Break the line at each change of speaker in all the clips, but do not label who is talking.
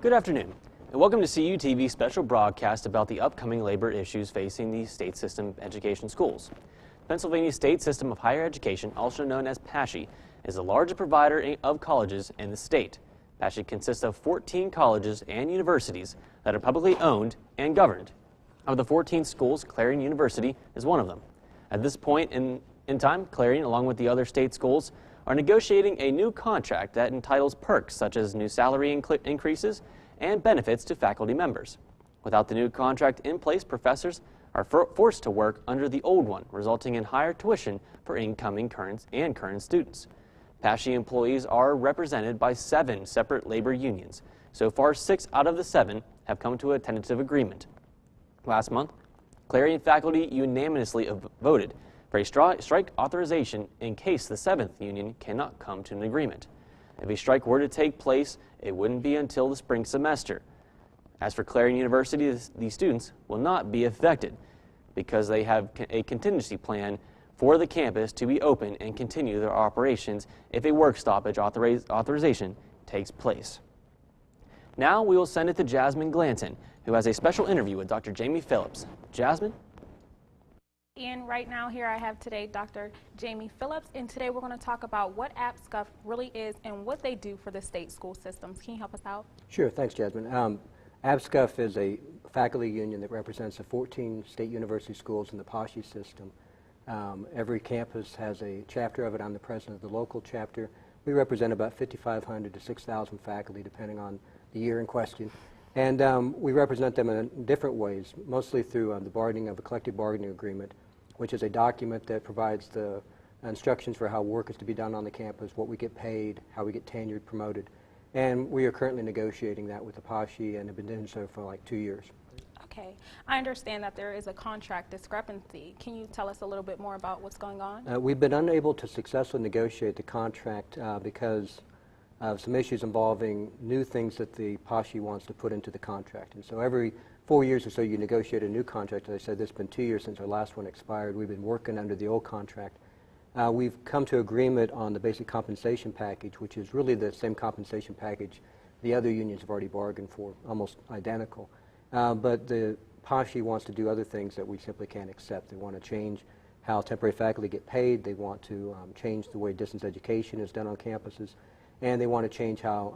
Good afternoon, and welcome to CUTV's special broadcast about the upcoming labor issues facing the state system education schools. Pennsylvania State System of Higher Education, also known as PASSHE, is the largest provider of colleges in the state. PASSHE consists of 14 colleges and universities that are publicly owned and governed. Of the 14 schools, Clarion University is one of them. At this point in time, Clarion, along with the other state schools, are negotiating a new contract that entitles perks such as new salary increases and benefits to faculty members. Without the new contract in place, professors are forced to work under the old one, resulting in higher tuition for incoming current students. PASSHE employees are represented by 7 separate labor unions. So far, 6 out of the 7 have come to a tentative agreement. Last month, Clarion faculty unanimously voted for a strike authorization in case the 7th union cannot come to an agreement. If a strike were to take place, it wouldn't be until the spring semester. As for Clarion University, the students will not be affected because they have a contingency plan for the campus to be open and continue their operations if a work stoppage authorization takes place. Now we will send it to Jasmine Glanton, who has a special interview with Dr. Jamie Phillips. Jasmine?
And right now here I have today Dr. Jamie Phillips, and today we're going to talk about what APSCUF really is and what they do for the state school systems. Can you help us out?
Sure, thanks Jasmine. APSCUF is a faculty union that represents the 14 state university schools in the PASSHE system. Every campus has a chapter of it. I'm the president of the local chapter. We represent about 5,500 to 6,000 faculty depending on the year in question. And we represent them in different ways, mostly through the bargaining of a collective bargaining agreement, which is a document that provides the instructions for how work is to be done on the campus, what we get paid, how we get tenured, promoted. And we are currently negotiating that with the PASSHE and have been doing so for like 2 years.
Okay. I understand that there is a contract discrepancy. Can you tell us a little bit more about what's going on?
We've been unable to successfully negotiate the contract because of some issues involving new things that the PASSHE wants to put into the contract. And so every 4 years or so you negotiate a new contract. As I said, it's been 2 years since our last one expired. We've been working under the old contract. We've come to agreement on the basic compensation package, which is really the same compensation package the other unions have already bargained for, almost identical. But the PASSHE wants to do other things that we simply can't accept. They want to change how temporary faculty get paid. They want to change the way distance education is done on campuses. And they want to change how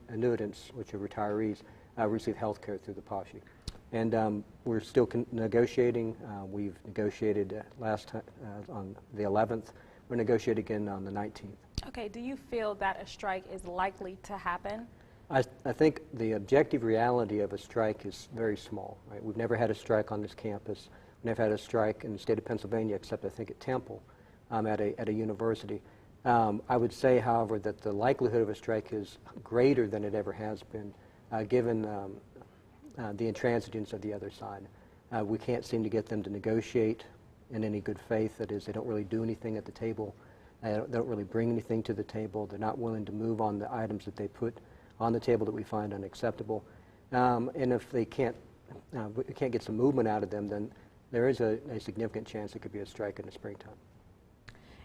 annuitants, which are retirees, receive health care through the PASSHE. And we're still negotiating. We've negotiated last time on the 11th. We're negotiating again on the 19th.
Okay, do you feel that a strike is likely to happen?
I think the objective reality of a strike is very small. Right? We've never had a strike on this campus. We've never had a strike in the state of Pennsylvania except I think at Temple at a university. I would say, however, that the likelihood of a strike is greater than it ever has been, given the intransigence of the other side. We can't seem to get them to negotiate in any good faith. That is, they don't really do anything at the table. They don't really bring anything to the table. They're not willing to move on the items that they put on the table that we find unacceptable. And if they can't get some movement out of them, then there is a significant chance it could be a strike in the springtime.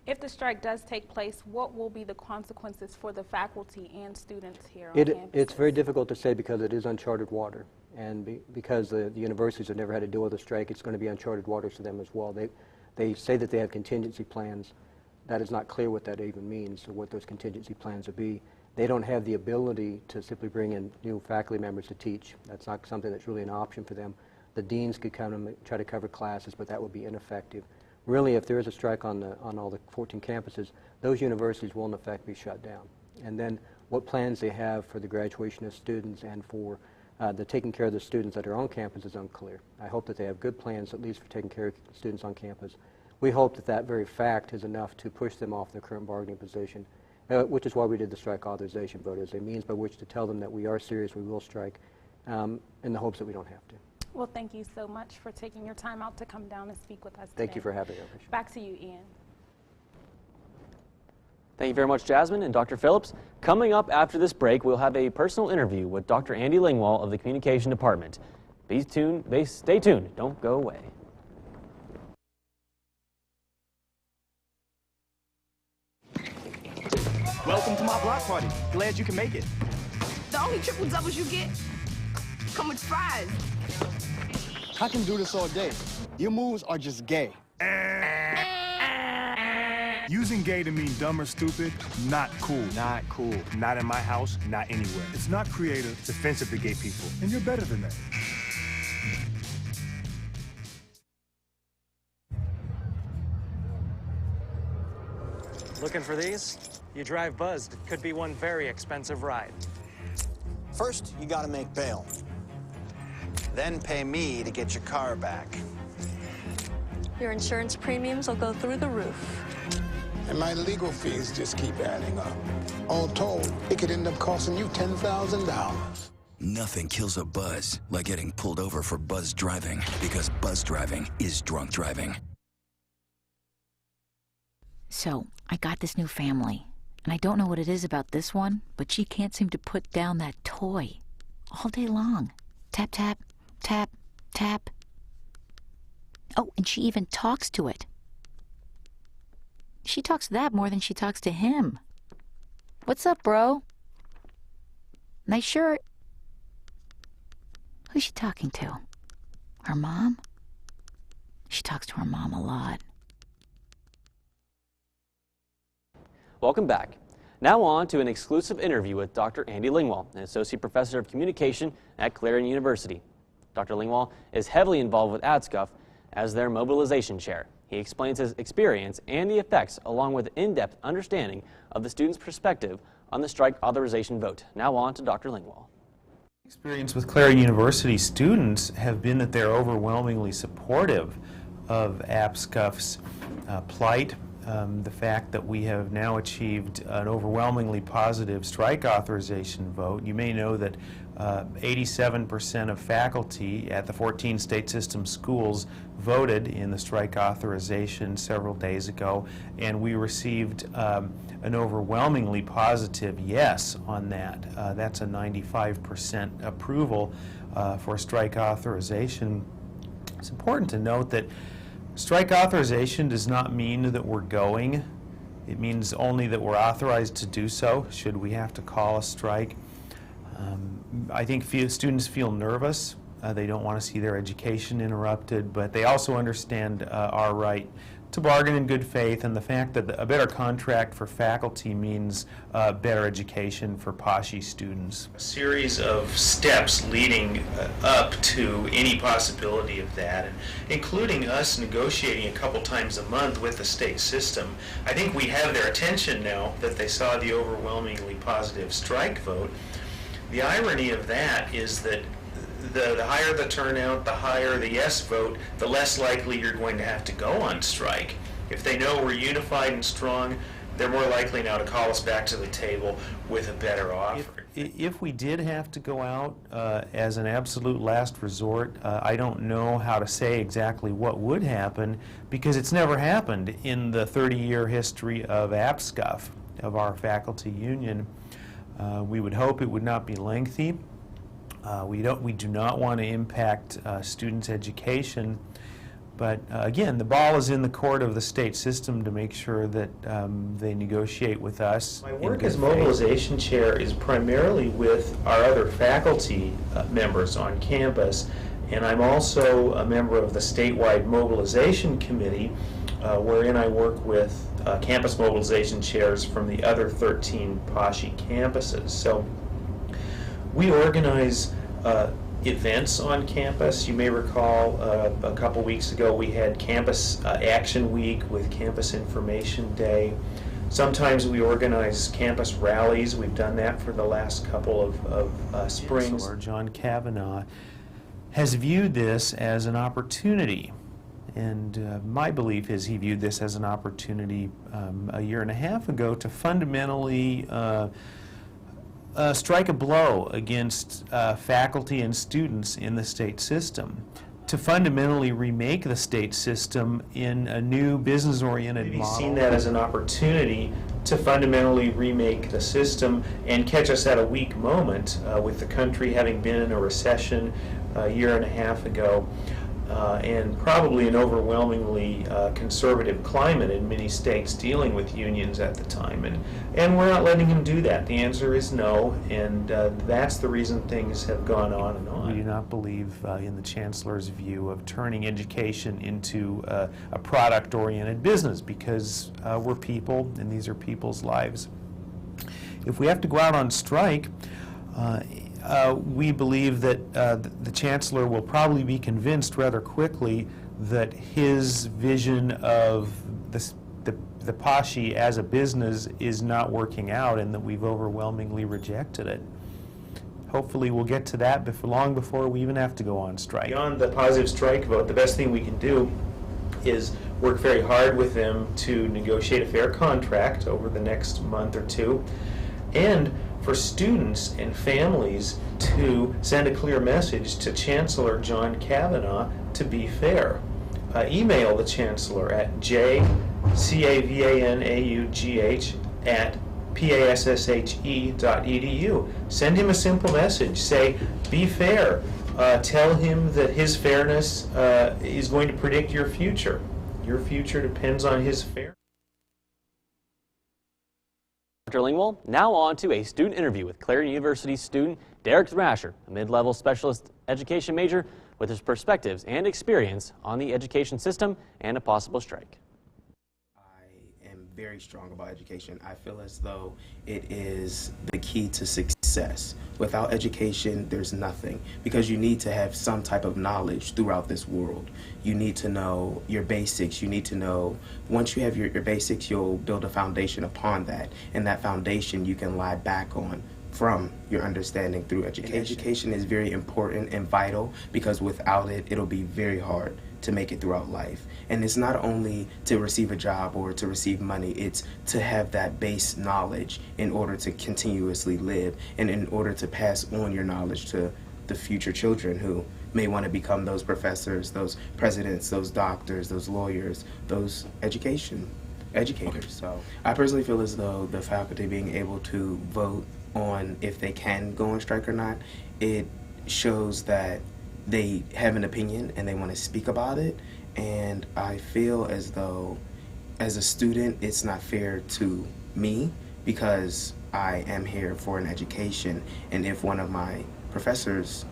If the strike does take place, what will be the consequences for the faculty and students here on campus?
It's very difficult to say because it is uncharted water. And because the universities have never had to deal with a strike, it's going to be uncharted waters for them as well. They say that they have contingency plans. That is not clear what that even means or what those contingency plans would be. They don't have the ability to simply bring in new faculty members to teach. That's not something that's really an option for them. The deans could come and try to cover classes, but that would be ineffective. Really, if there is a strike on all the 14 campuses, those universities will in effect be shut down. And then what plans they have for the graduation of students and for the taking care of the students that are on campus is unclear. I hope that they have good plans, at least for taking care of students on campus. We hope that that very fact is enough to push them off their current bargaining position, which is why we did the strike authorization vote as a means by which to tell them that we are serious, we will strike, in the hopes that we don't have to.
Well, thank you so much for taking your time out to come down and speak with us today.
Thank you for having me.
Back to you, Ian.
Thank you very much, Jasmine and Dr. Phillips. Coming up after this break, we'll have a personal interview with Dr. Andy Lingwall of the Communication Department. Stay tuned. Don't go away.
Welcome to my block party. Glad you can make it.
The
how many triple doubles you get? Come with fries.
I can do this all day. Your moves are just gay.
Using gay to mean dumb or stupid, not cool.
Not cool.
Not in my house, not anywhere. It's not creative, it's offensive to gay people, and you're better than that.
Looking for these? You drive buzzed. It could be one very expensive ride.
First, you gotta make bail. Then pay me to get your car back.
Your insurance premiums will go through the roof.
And my legal fees just keep adding up. All told, it could end up costing you $10,000.
Nothing kills a buzz like getting pulled over for buzz driving, because buzz driving is drunk driving.
So, I got this new family, and I don't know what it is about this one, but she can't seem to put down that toy all day long. Tap, tap, tap, tap. Oh, and she even talks to it. She talks to that more than she talks to him. What's up, bro? Nice shirt. Who's she talking to? Her mom? She talks to her mom a lot.
Welcome back. Now on to an exclusive interview with Dr. Andy Lingwall, an Associate Professor of Communication at Clarion University. Dr. Lingwall is heavily involved with APSCUF as their mobilization chair. He explains his experience and the effects, along with in-depth understanding of the students' perspective on the strike authorization vote. Now on to Dr. Lingwall.
Experience with Clarion University students have been that they're overwhelmingly supportive of APSCUF's plight. The fact that we have now achieved an overwhelmingly positive strike authorization vote. You may know that 87% of faculty at the 14 state system schools voted in the strike authorization several days ago, and we received an overwhelmingly positive yes on that. That's a 95% approval for strike authorization. It's important to note that strike authorization does not mean that we're going. It means only that we're authorized to do so should we have to call a strike. I think students feel nervous. They don't want to see their education interrupted, but they also understand our right to bargain in good faith, and the fact that a better contract for faculty means better education for PASSHE students. A series of steps leading up to any possibility of that, and including us negotiating a couple times a month with the state system. I think we have their attention now that they saw the overwhelmingly positive strike vote. The irony of that is that the higher the turnout, the higher the yes vote, the less likely you're going to have to go on strike. If they know we're unified and strong, they're more likely now to call us back to the table with a better offer. If we did have to go out as an absolute last resort, I don't know how to say exactly what would happen, because it's never happened in the 30-year history of APSCUF, of our faculty union. We would hope it would not be lengthy. We do not want to impact students' education, but again, the ball is in the court of the state system to make sure that they negotiate with us. My work as mobilization chair is primarily with our other faculty members on campus, and I'm also a member of the statewide mobilization committee, wherein I work with campus mobilization chairs from the other 13 PASSHE campuses. So we organize events on campus. You may recall a couple weeks ago we had Campus Action Week with Campus Information Day. Sometimes we organize campus rallies. We've done that for the last couple of springs. Chancellor John Kavanaugh has viewed this as an opportunity, and my belief is he viewed this as an opportunity a year and a half ago to fundamentally strike a blow against faculty and students in the state system, to fundamentally remake the state system in a new business-oriented model. He's seen that as an opportunity to fundamentally remake the system and catch us at a weak moment with the country having been in a recession a year and a half ago. and probably an overwhelmingly conservative climate in many states dealing with unions at the time. And we're not letting him do that. The answer is no, and that's the reason things have gone on and on. We do not believe in the Chancellor's view of turning education into a product-oriented business, because we're people, and these are people's lives. If we have to go out on strike, we believe that the Chancellor will probably be convinced rather quickly that his vision of the PASSHE as a business is not working out, and that we've overwhelmingly rejected it. Hopefully we'll get to that long before we even have to go on strike. Beyond the positive strike vote, the best thing we can do is work very hard with them to negotiate a fair contract over the next month or two, and for students and families to send a clear message to Chancellor John Kavanaugh to be fair. Email the Chancellor at jcavanaughh@passhe.edu. Send him a simple message. Say, be fair. Tell him that his fairness is going to predict your future. Your future depends on his fairness.
Dr. Lingwall, now on to a student interview with Clarion University student Derek Thrasher, a mid-level specialist education major with his perspectives and experience on the education system and a possible strike.
Very strong about education. I feel as though it is the key to success. Without education, there's nothing, because you need to have some type of knowledge throughout this world. You need to know your basics. You need to know, once you have your basics, you'll build a foundation upon that, and that foundation you can lie back on from your understanding through education. And education is very important and vital, because without it, it'll be very hard to make it throughout life. And it's not only to receive a job or to receive money, it's to have that base knowledge in order to continuously live, and in order to pass on your knowledge to the future children who may want to become those professors, those presidents, those doctors, those lawyers, those educators. So I personally feel as though the faculty being able to vote on if they can go on strike or not, it shows that they have an opinion and they want to speak about it. And I feel as though, as a student, it's not fair to me, because I am here for an education, and if one of my professors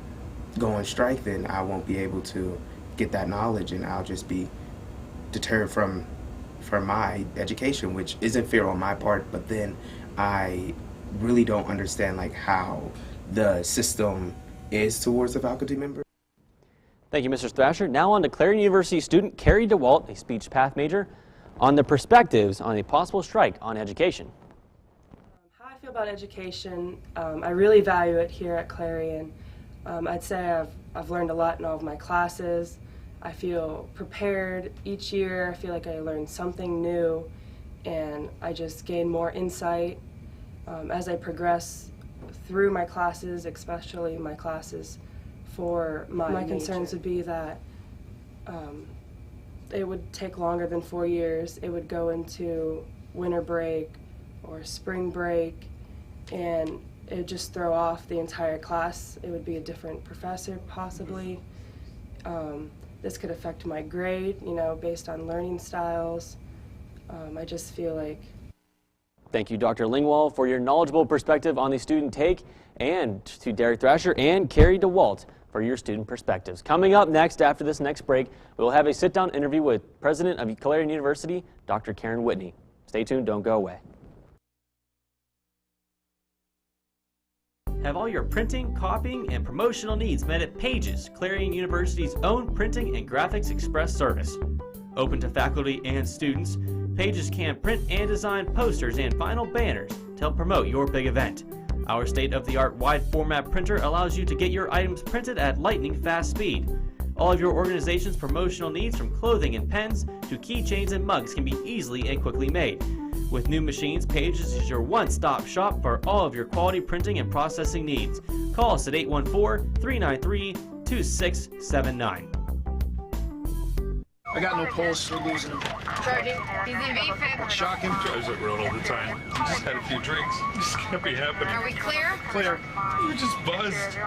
go on strike, then I won't be able to get that knowledge, and I'll just be deterred from my education, which isn't fair on my part. But then I really don't understand how the system is towards the faculty member.
Thank you, Mr. Thrasher. Now on to Clarion University student Carrie DeWalt, a speech path major, on the perspectives on a possible strike on education.
How I feel about education, I really value it here at Clarion. I'd say I've learned a lot in all of my classes. I feel prepared each year. I feel like I learn something new, and I just gain more insight as I progress through my classes, especially my classes for my concerns would be that it would take longer than 4 years. It would go into winter break or spring break, and it would just throw off the entire class. It would be a different professor, possibly. This could affect my grade, based on learning styles. I just feel like...
Thank you, Dr. Lingwall, for your knowledgeable perspective on the student take, and to Derek Thrasher and Carrie DeWalt for your student perspectives. Coming up next, after this next break, we will have a sit-down interview with President of Clarion University, Dr. Karen Whitney. Stay tuned, don't go away. Have all your printing, copying, and promotional needs met at Pages, Clarion University's own printing and graphics express service. Open to faculty and students, Pages can print and design posters and vinyl banners to help promote your big event. Our state-of-the-art wide format printer allows you to get your items printed at lightning fast speed. All of your organization's promotional needs, from clothing and pens to keychains and mugs, can be easily and quickly made. With new machines, Pages is your one-stop shop for all of your quality printing and processing needs. Call us at 814-393-2679.
I got no pulse, we're losing him.
Sergeant, he's in VFib.
Shocking. Drives it around all the time. Just had a few drinks. This can't be happening.
Are we clear?
Clear. You just buzzed.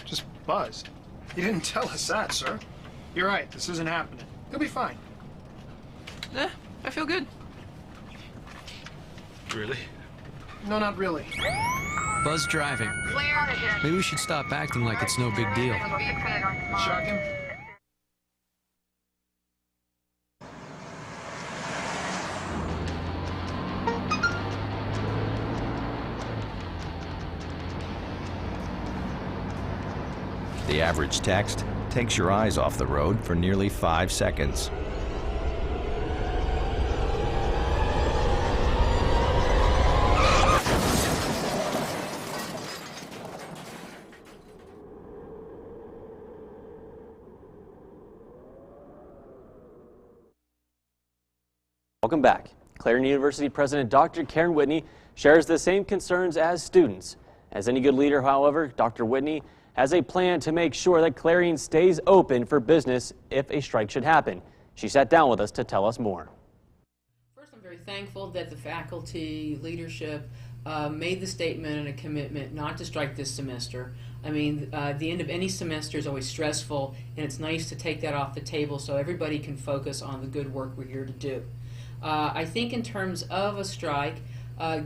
Just buzzed.
You didn't tell us that, sir. You're right, this isn't happening. You'll be fine.
I feel good.
Really?
No, not really.
Buzz driving. Maybe we should stop acting like it's no big deal.
Shock him?
The average text takes your eyes off the road for nearly 5 seconds.
Welcome back. Clarion University President Dr. Karen Whitney shares the same concerns as students. As any good leader, however, Dr. Whitney has a plan to make sure that Clarion stays open for business if a strike should happen. She sat down with us to tell us more.
First, I'm very thankful that the faculty leadership made the statement and a commitment not to strike this semester. I mean, the end of any semester is always stressful, and it's nice to take that off the table so everybody can focus on the good work we're here to do. I think in terms of a strike,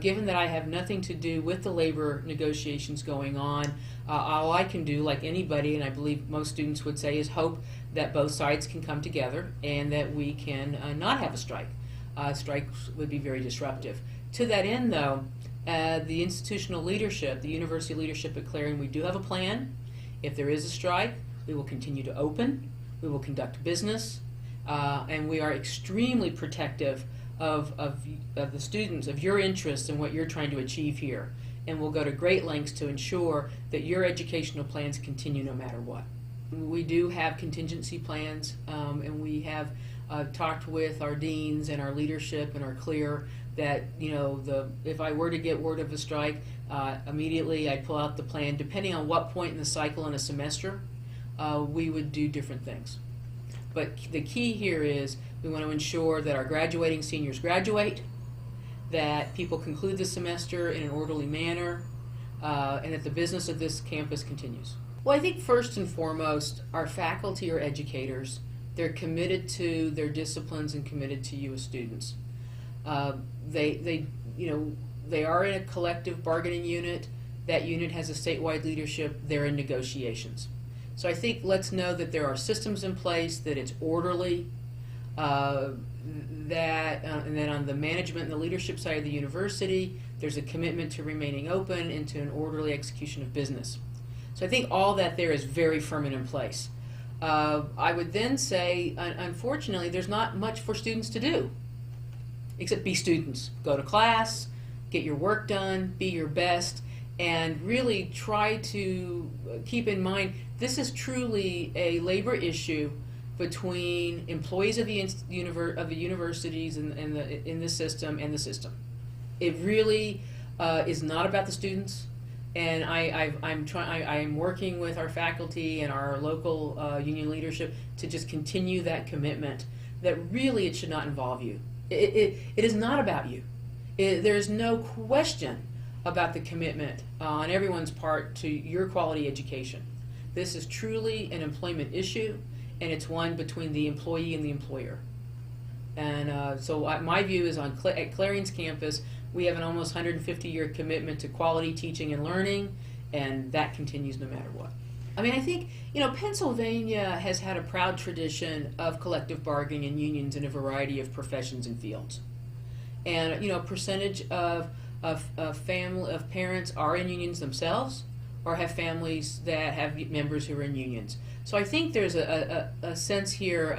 given that I have nothing to do with the labor negotiations going on, all I can do, like anybody, and I believe most students would say, is hope that both sides can come together and that we can not have a strike. Strikes would be very disruptive. To that end, though, the institutional leadership, the university leadership at Clarion, we do have a plan. If there is a strike, we will continue to open, we will conduct business, and we are extremely protective of the students, of your interests and what you're trying to achieve here. And we'll go to great lengths to ensure that your educational plans continue no matter what. We do have contingency plans, and we have talked with our deans and our leadership and are clear that, you know, if I were to get word of a strike, immediately I'd pull out the plan. Depending on what point in the cycle in a semester, we would do different things. But the key here is we want to ensure that our graduating seniors graduate, that people conclude the semester in an orderly manner, and that the business of this campus continues. Well, I think first and foremost, our faculty are educators. They're committed to their disciplines and committed to you as students. They are in a collective bargaining unit. That unit has a statewide leadership. They're in negotiations. So I think let's know that there are systems in place, that it's orderly, and then on the management and the leadership side of the university, there's a commitment to remaining open and to an orderly execution of business. So I think all that there is very firm and in place. I would then say, unfortunately, there's not much for students to do, except be students. Go to class, get your work done, be your best, and really try to keep in mind this is truly a labor issue between employees of the universities and in the system and the system. It really is not about the students, and I'm working with our faculty and our local union leadership to just continue that commitment that really it should not involve you. It is not about you. There's no question about the commitment on everyone's part to your quality education. This is truly an employment issue, and it's one between the employee and the employer. And so my view is at Clarion's campus, we have an almost 150-year commitment to quality teaching and learning, and that continues no matter what. I mean, I think, you know, Pennsylvania has had a proud tradition of collective bargaining and unions in a variety of professions and fields. And, you know, a percentage of parents are in unions themselves or have families that have members who are in unions. So I think there's a sense here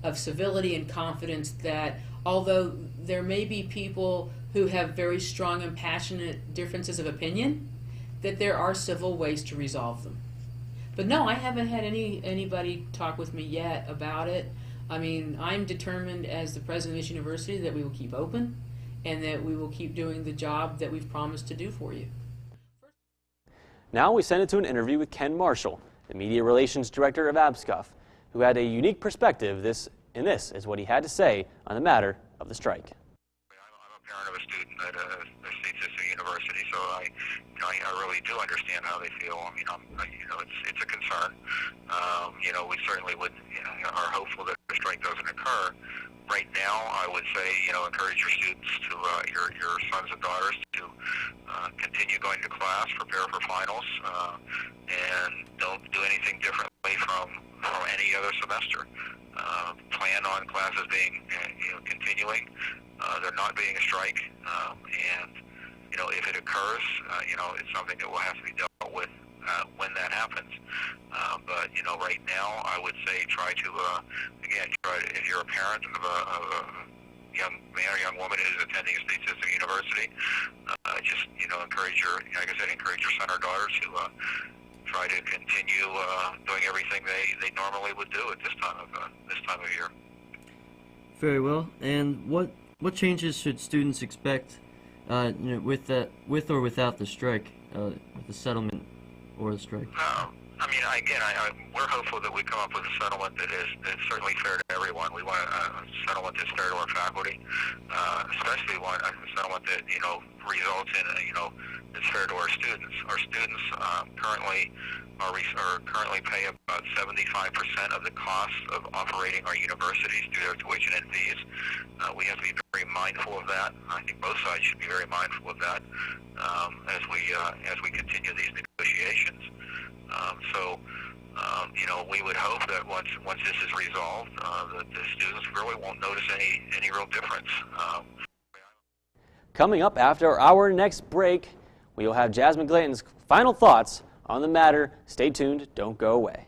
of civility and confidence that although there may be people who have very strong and passionate differences of opinion, that there are civil ways to resolve them. But no, I haven't had anybody talk with me yet about it. I mean, I'm determined as the president of this university that we will keep open and that we will keep doing the job that we've promised to do for you.
Now we send it to an interview with Ken Marshall, the Media Relations Director of APSCUF, who had a unique perspective. This is what he had to say on the matter of the strike.
I'm a parent of a student at a state system university. University, so I really do understand how they feel. I mean, it's a concern. We certainly would, are hopeful that a strike doesn't occur. Right now, I would say, encourage your students to, your sons and daughters to continue going to class, prepare for finals, and don't do anything differently from any other semester. Plan on classes being, continuing. There not being a strike, and if it occurs, it's something that will have to be dealt with when that happens. But right now, I would say try to, if you're a parent of a young man or young woman who's attending a state system university, just encourage your son or daughter to try to continue doing everything they normally would do at this time of year.
Very well. And what changes should students expect, with or without the strike, with the settlement or the strike?
We're hopeful that we come up with a settlement that's certainly fair to everyone. We want a settlement that's fair to our faculty, especially a settlement that results in that's fair to our students. Our students currently pay about 75% of the costs of operating our universities through their tuition and fees. We have to be very mindful of that. I think both sides should be very mindful of that as we continue these negotiations. We would hope that once this is resolved, that the students really won't notice any real difference.
Coming up after our next break, we will have Jasmine Glanton's final thoughts on the matter. Stay tuned, don't go away.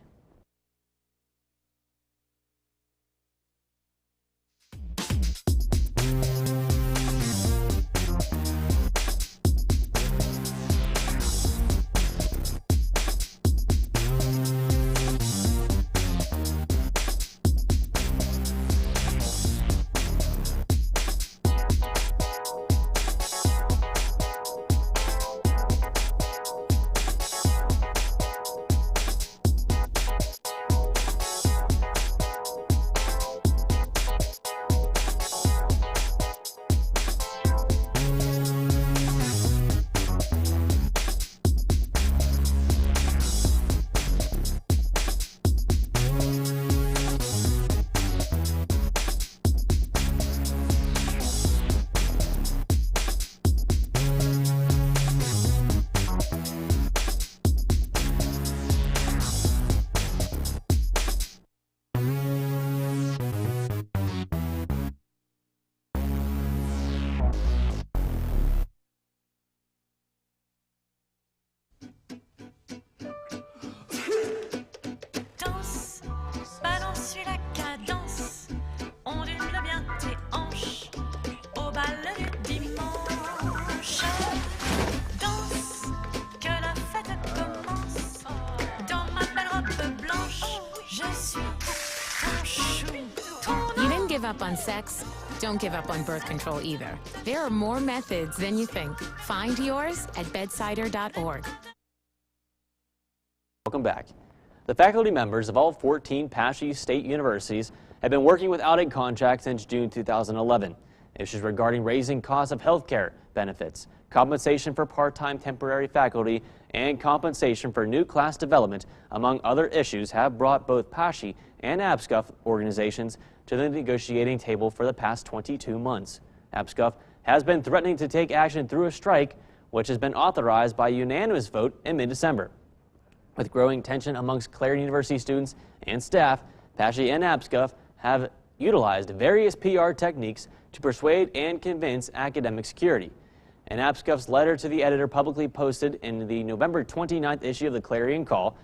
Give up on sex, don't give up on birth control either. There are more methods than you think. Find yours at bedsider.org.
Welcome back. The faculty members of all 14 PASSHE state universities have been working without a contract since June 2011. Issues regarding raising costs of health care benefits, compensation for part-time temporary faculty, and compensation for new class development, among other issues, have brought both PASSHE and APSCUF organizations to the negotiating table for the past 22 months. APSCUF has been threatening to take action through a strike, which has been authorized by a unanimous vote in mid-December. With growing tension amongst Clarion University students and staff, PASSHE and APSCUF have utilized various PR techniques to persuade and convince academic security. In APSCUF's letter to the editor publicly posted in the November 29th issue of the Clarion Call,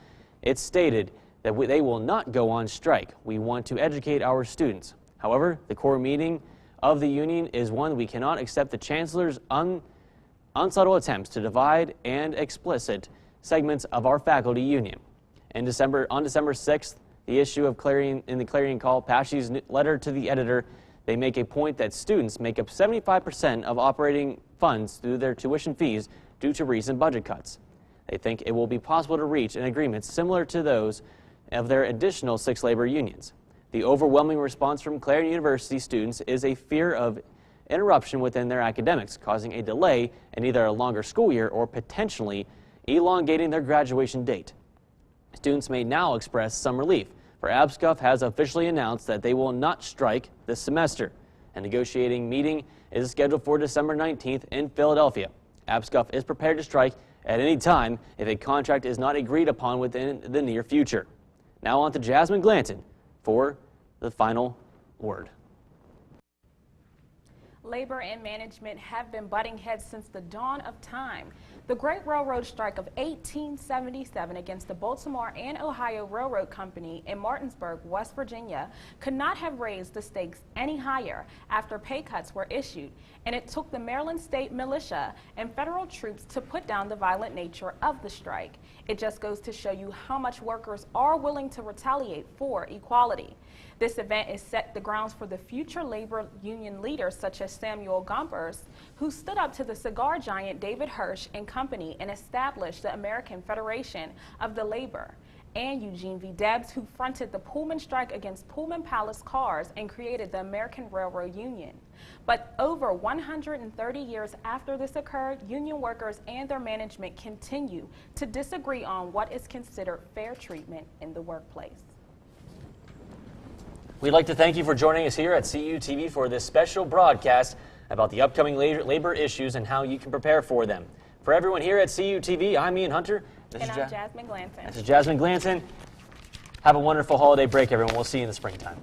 it stated that they will not go on strike. We want to educate our students. However, the core meaning of the union is one we cannot accept the Chancellor's unsubtle attempts to divide and explicit segments of our faculty union. On December 6th, the issue of in the Clarion Call, PASSHE's letter to the editor, they make a point that students make up 75% of operating funds through their tuition fees due to recent budget cuts. They think it will be possible to reach an agreement similar to those of their additional 6 labor unions. The overwhelming response from Clarion University students is a fear of interruption within their academics, causing a delay in either a longer school year or potentially elongating their graduation date. Students may now express some relief, for APSCUF has officially announced that they will not strike this semester. A negotiating meeting is scheduled for December 19th in Philadelphia. APSCUF is prepared to strike at any time if a contract is not agreed upon within the near future. Now on to Jasmine Glanton for the final word.
Labor and management have been butting heads since the dawn of time. The Great Railroad Strike of 1877 against the Baltimore and Ohio Railroad Company in Martinsburg, West Virginia, could not have raised the stakes any higher after pay cuts were issued, and it took the Maryland State Militia and federal troops to put down the violent nature of the strike. It just goes to show you how much workers are willing to retaliate for equality. This event has set the grounds for the future labor union leaders such as Samuel Gompers, who stood up to the cigar giant David Hirsch and Company and established the American Federation of the Labor, and Eugene V. Debs, who fronted the Pullman strike against Pullman Palace cars and created the American Railroad Union. But over 130 years after this occurred, union workers and their management continue to disagree on what is considered fair treatment in the workplace.
We'd like to thank you for joining us here at CUTV for this special broadcast about the upcoming labor issues and how you can prepare for them. For everyone here at CUTV, I'm Ian Hunter.
And I'm Jasmine Glanton.
This is Jasmine Glanton. Have a wonderful holiday break, everyone. We'll see you in the springtime.